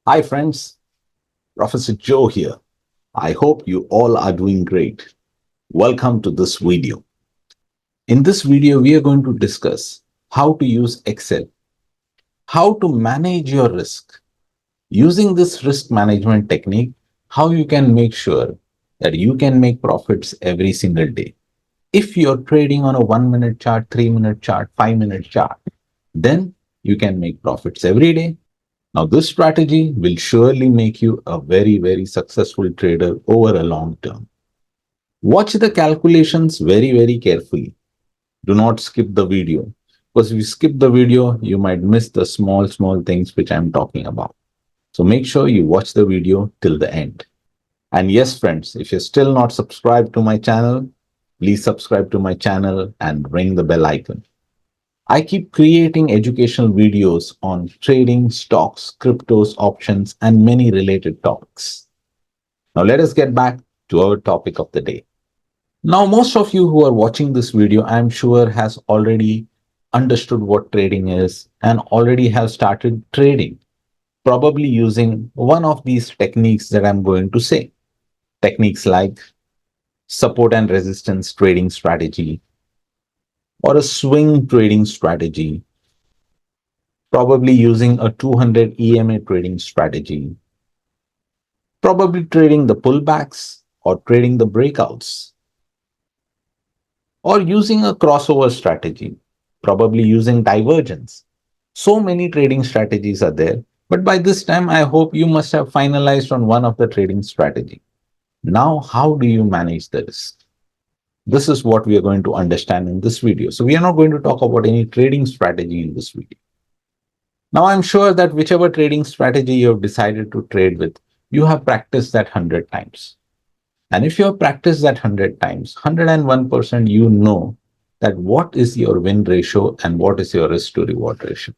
Hi, friends. Professor Joe here. I hope you all are doing great. Welcome to this video. In this video, we are going to discuss how to use Excel, how to manage your risk. Using this risk management technique, how you can make sure that you can make profits every single day. If you're trading on a 1 minute chart, 3 minute chart, 5 minute chart, then you can make profits every day. Now, this strategy will surely make you a very successful trader over a long term. Watch the calculations very carefully. Do not skip the video because if you skip the video, you might miss the small things which I'm talking about. So make sure you watch the video till the end. And yes, friends, if you're still not subscribed to my channel, please subscribe to my channel and ring the bell icon. I keep creating educational videos on trading, stocks, cryptos, options, and many related topics. Now, let us get back to our topic of the day. Now, most of you who are watching this video, I'm sure has already understood what trading is and already have started trading, probably using one of these techniques that I'm going to say. Techniques like support and resistance trading strategy or a swing trading strategy, probably using a 200 EMA trading strategy, probably trading the pullbacks or trading the breakouts, or using a crossover strategy, probably using divergence. So many trading strategies are there, but by this time, I hope you must have finalized on one of the trading strategy. Now, how do you manage the risk? This is what we are going to understand in this video. So we are not going to talk about any trading strategy in this video. Now, I'm sure that whichever trading strategy you have decided to trade with, you have practiced that 100 times. And if you have practiced that 100 times, 101% you know that what is your win ratio and what is your risk to reward ratio.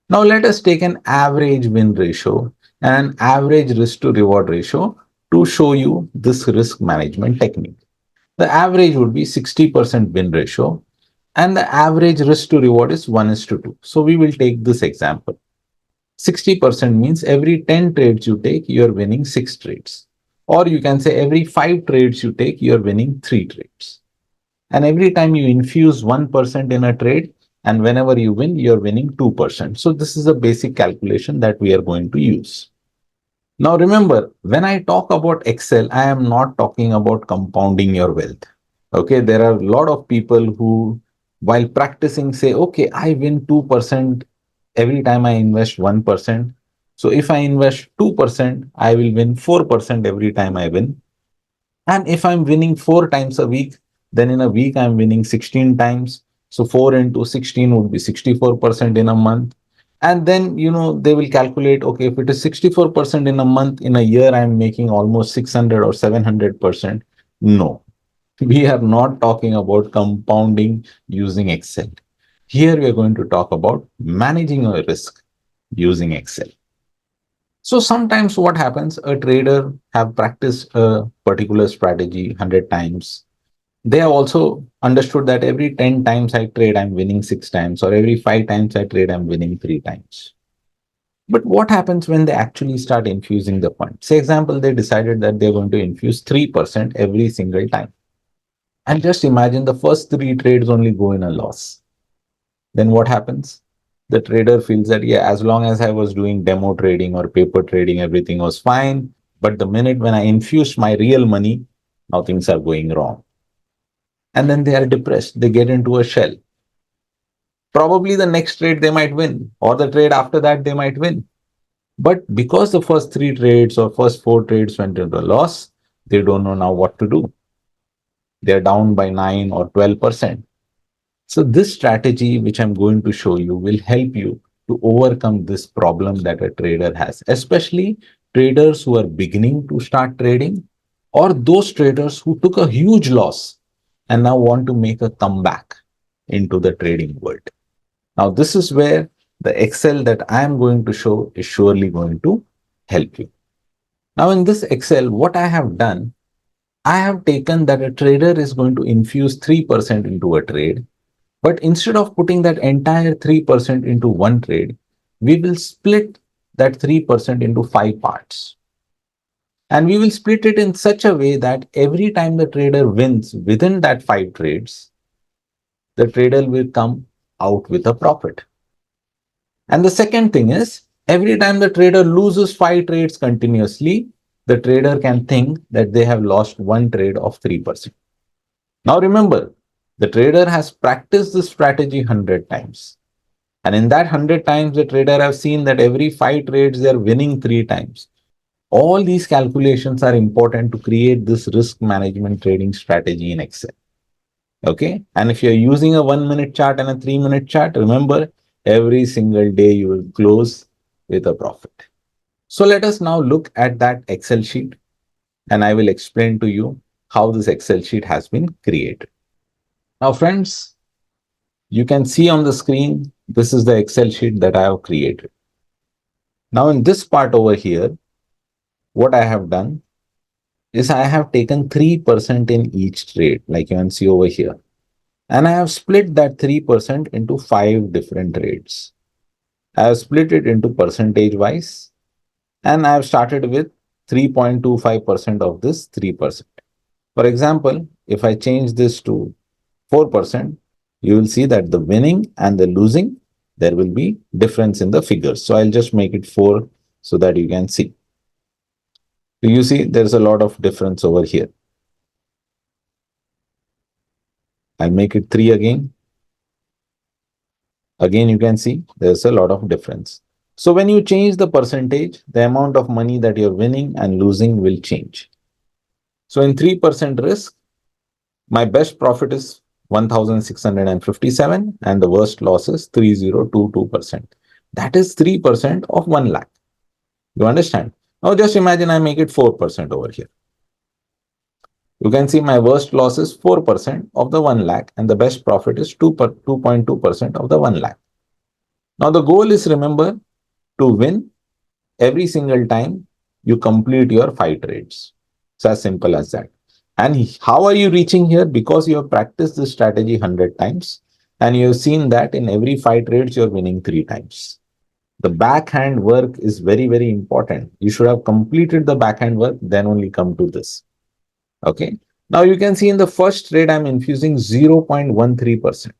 Now, let us take an average win ratio and an average risk to reward ratio to show you this risk management technique. The average would be 60% win ratio and the average risk to reward is 1 is to 2. So we will take this example. 60% means every 10 trades you take, you're winning 6 trades. Or you can say every 5 trades you take, you're winning 3 trades. And every time you infuse 1% in a trade, and whenever you win, you're winning 2%. So this is a basic calculation that we are going to use. Now remember, when I talk about Excel, I am not talking about compounding your wealth. Okay, there are a lot of people who, while practicing, say, okay, I win 2% every time I invest 1%. So if I invest 2%, I will win 4% every time I win. And if I'm winning 4 times a week, then in a week I'm winning 16 times. So 4 into 16 would be 64% in a month. And then, they will calculate, okay, if it is 64% in a month, in a year, I'm making almost 600 or 700%. No, we are not talking about compounding using Excel. Here we are going to talk about managing a risk using Excel. So sometimes what happens, a trader have practiced a particular strategy 100 times. They have also understood that every 10 times I trade, I'm winning 6 times, or every 5 times I trade, I'm winning 3 times. But what happens when they actually start infusing the fund? Say, example, they decided that they're going to infuse 3% every single time. And just imagine the first 3 trades only go in a loss. Then what happens? The trader feels that, yeah, as long as I was doing demo trading or paper trading, everything was fine. But the minute when I infused my real money, now things are going wrong. And then they are depressed. They get into a shell. Probably the next trade they might win, or the trade after that they might win. But because the first 3 trades or first 4 trades went into a loss, they don't know now what to do. They're down by 9 or 12%. So this strategy, which I'm going to show you, will help you to overcome this problem that a trader has, especially traders who are beginning to start trading or those traders who took a huge loss and now want to make a comeback into the trading world. Now, this is where the Excel that I am going to show is surely going to help you. Now, in this Excel, what I have done, I have taken that a trader is going to infuse 3% into a trade, but instead of putting that entire 3% into one trade, we will split that 3% into 5 parts. And we will split it in such a way that every time the trader wins within that 5 trades, the trader will come out with a profit. And the second thing is, every time the trader loses 5 trades continuously, the trader can think that they have lost one trade of 3%. Now remember, the trader has practiced this strategy 100 times. And in that 100 times, the trader have seen that every 5 trades, they are winning 3 times. All these calculations are important to create this risk management trading strategy in Excel. Okay. And if you're using a 1 minute chart and a 3 minute chart, remember every single day you will close with a profit. So let us now look at that Excel sheet and I will explain to you how this Excel sheet has been created. Now, friends, you can see on the screen, this is the Excel sheet that I have created. Now, in this part over here, what I have done is I have taken 3% in each trade, like you can see over here. And I have split that 3% into 5 different trades. I have split it into percentage wise, and I have started with 3.25% of this 3%. For example, if I change this to 4%, you will see that the winning and the losing, there will be difference in the figures. So I'll just make it 4 so that you can see. So you see there's a lot of difference over here. I'll make it 3 again. Again, you can see there's a lot of difference. So when you change the percentage, the amount of money that you're winning and losing will change. So in 3% risk, my best profit is 1,657 and the worst loss is 3022%. That is 3% of 1 lakh. You understand? Now just imagine I make it 4% over here. You can see my worst loss is 4% of the 1 lakh and the best profit is 2.2% of the 1 lakh. Now the goal is, remember, to win every single time you complete your 5 trades. It's as simple as that. And how are you reaching here? Because you have practiced this strategy 100 times and you have seen that in every 5 trades you're winning 3 times. The backhand work is very, very important. You should have completed the backhand work, then only come to this. Okay. Now you can see in the first trade, I'm infusing 0.13%.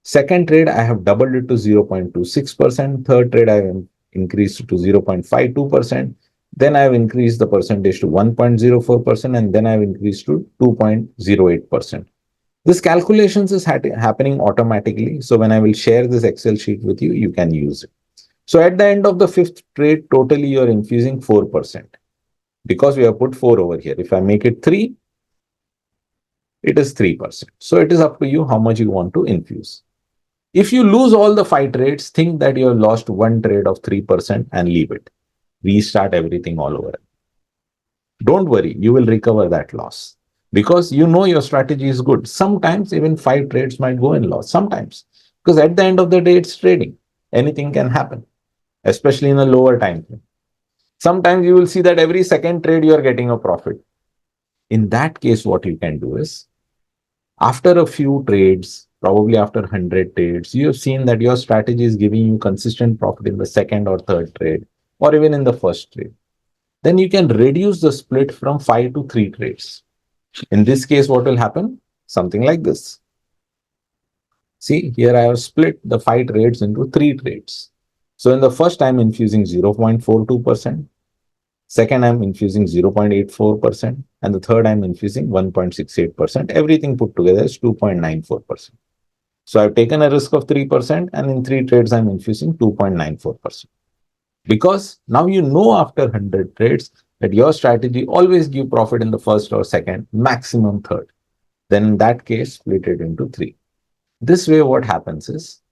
Second trade, I have doubled it to 0.26%. Third trade, I have increased it to 0.52%. Then I have increased the percentage to 1.04% and then I have increased to 2.08%. This calculations is happening automatically. So when I will share this Excel sheet with you, you can use it. So at the end of the fifth trade, totally you're infusing 4%. Because we have put 4 over here. If I make it 3, it is 3%. So it is up to you how much you want to infuse. If you lose all the 5 trades, think that you have lost one trade of 3% and leave it. Restart everything all over. Don't worry, you will recover that loss because you know your strategy is good. Sometimes even 5 trades might go in loss. Sometimes, because at the end of the day, it's trading. Anything can happen, especially in a lower time frame. Sometimes you will see that every second trade you are getting a profit. In that case, what you can do is, after a few trades, probably after 100 trades, you have seen that your strategy is giving you consistent profit in the second or third trade, or even in the first trade. Then you can reduce the split from 5 to 3 trades. In this case, what will happen? Something like this. See, here I have split the 5 trades into 3 trades. So in the first, I'm infusing 0.42%. Second, I'm infusing 0.84%. And the third, I'm infusing 1.68%. Everything put together is 2.94%. So I've taken a risk of 3%, and in 3 trades, I'm infusing 2.94%. Because now you know after 100 trades that your strategy always give profit in the first or second, maximum third. Then in that case, split it into 3. This way, what happens is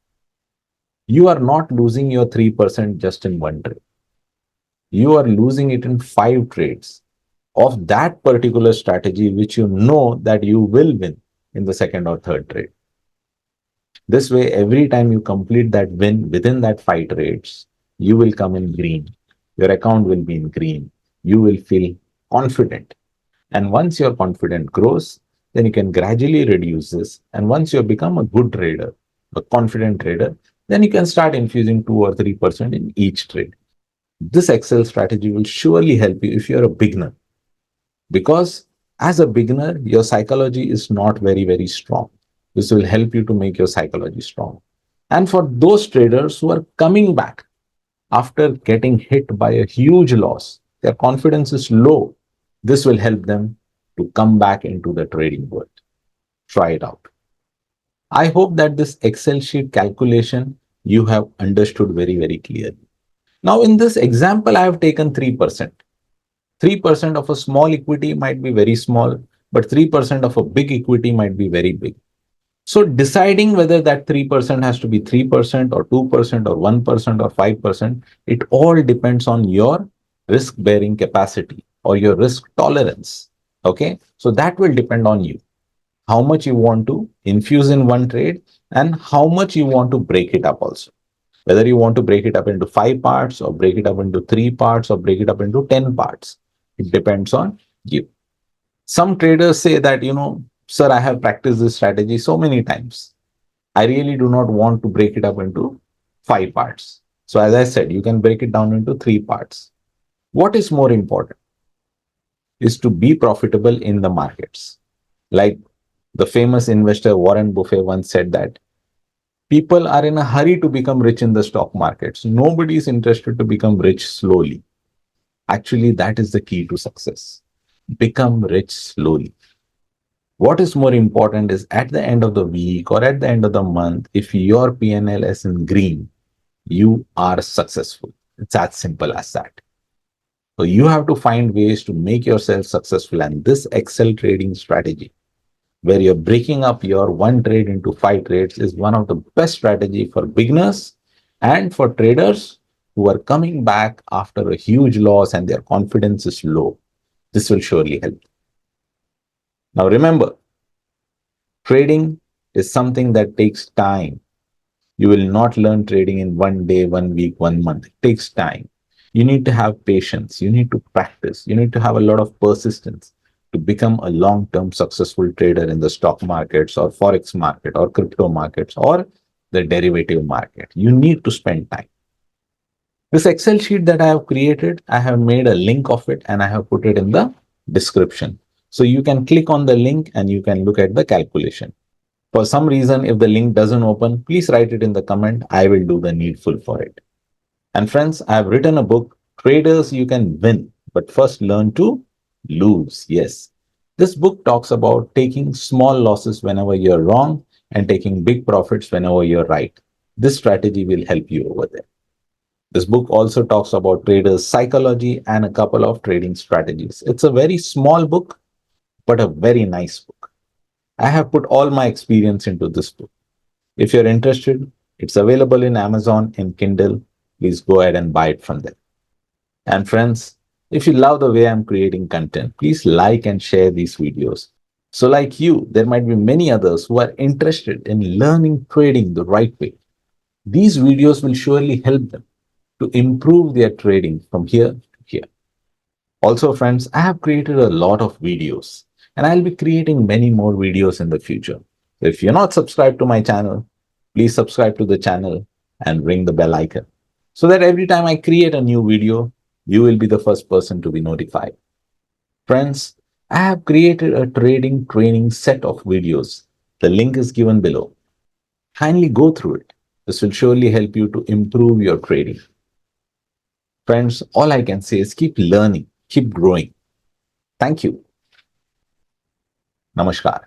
you are not losing your 3% just in one trade. You are losing it in 5 trades of that particular strategy, which you know that you will win in the second or third trade. This way, every time you complete that win within that 5 trades, you will come in green. Your account will be in green. You will feel confident. And once your confidence grows, then you can gradually reduce this. And once you become a good trader, a confident trader, then you can start infusing 2 or 3% in each trade. This Excel strategy will surely help you if you're a beginner, because as a beginner, your psychology is not very, very strong. This will help you to make your psychology strong. And for those traders who are coming back after getting hit by a huge loss, their confidence is low, this will help them to come back into the trading world. Try it out. I hope that this Excel sheet calculation you have understood very, very clearly. Now, in this example, I have taken 3%. 3% of a small equity might be very small, but 3% of a big equity might be very big. So, deciding whether that 3% has to be 3% or 2% or 1% or 5%, it all depends on your risk bearing capacity or your risk tolerance. Okay. So, that will depend on you, how much you want to infuse in one trade and how much you want to break it up also. Whether you want to break it up into 5 parts or break it up into 3 parts or break it up into 10 parts, it depends on you. Some traders say that, sir, I have practiced this strategy so many times. I really do not want to break it up into 5 parts. So, as I said, you can break it down into 3 parts. What is more important is to be profitable in the markets. Like the famous investor Warren Buffett once said that people are in a hurry to become rich in the stock markets. Nobody is interested to become rich slowly. Actually, that is the key to success. Become rich slowly. What is more important is at the end of the week or at the end of the month, if your PNL is in green, you are successful. It's as simple as that. So you have to find ways to make yourself successful. And this Excel trading strategy, where you're breaking up your one trade into 5 trades, is one of the best strategy for beginners and for traders who are coming back after a huge loss and their confidence is low. This will surely help. Now remember, trading is something that takes time. You will not learn trading in one day, 1 week, 1 month. It takes time. You need to have patience. You need to practice. You need to have a lot of persistence to become a long term successful trader in the stock markets or forex market or crypto markets or the derivative market. You need to spend time. This Excel sheet that I have created, I have made a link of it and I have put it in the description. So you can click on the link and you can look at the calculation. For some reason, if the link doesn't open, please write it in the comment. I will do the needful for it. And friends, I have written a book, Traders You Can Win, but first learn to lose. Yes. This book talks about taking small losses whenever you're wrong and taking big profits whenever you're right. This strategy will help you over there. This book also talks about traders' psychology and a couple of trading strategies. It's a very small book, but a very nice book. I have put all my experience into this book. If you're interested, it's available in Amazon in Kindle. Please go ahead and buy it from there. And friends, if you love the way I'm creating content, please like and share these videos. So, like you, there might be many others who are interested in learning trading the right way. These videos will surely help them to improve their trading from here to here. Also, friends, I have created a lot of videos and I'll be creating many more videos in the future. So if you're not subscribed to my channel, please subscribe to the channel and ring the bell icon so that every time I create a new video, you will be the first person to be notified. Friends, I have created a trading training set of videos. The link is given below. Kindly go through it. This will surely help you to improve your trading. Friends, all I can say is keep learning, keep growing. Thank you. Namaskar.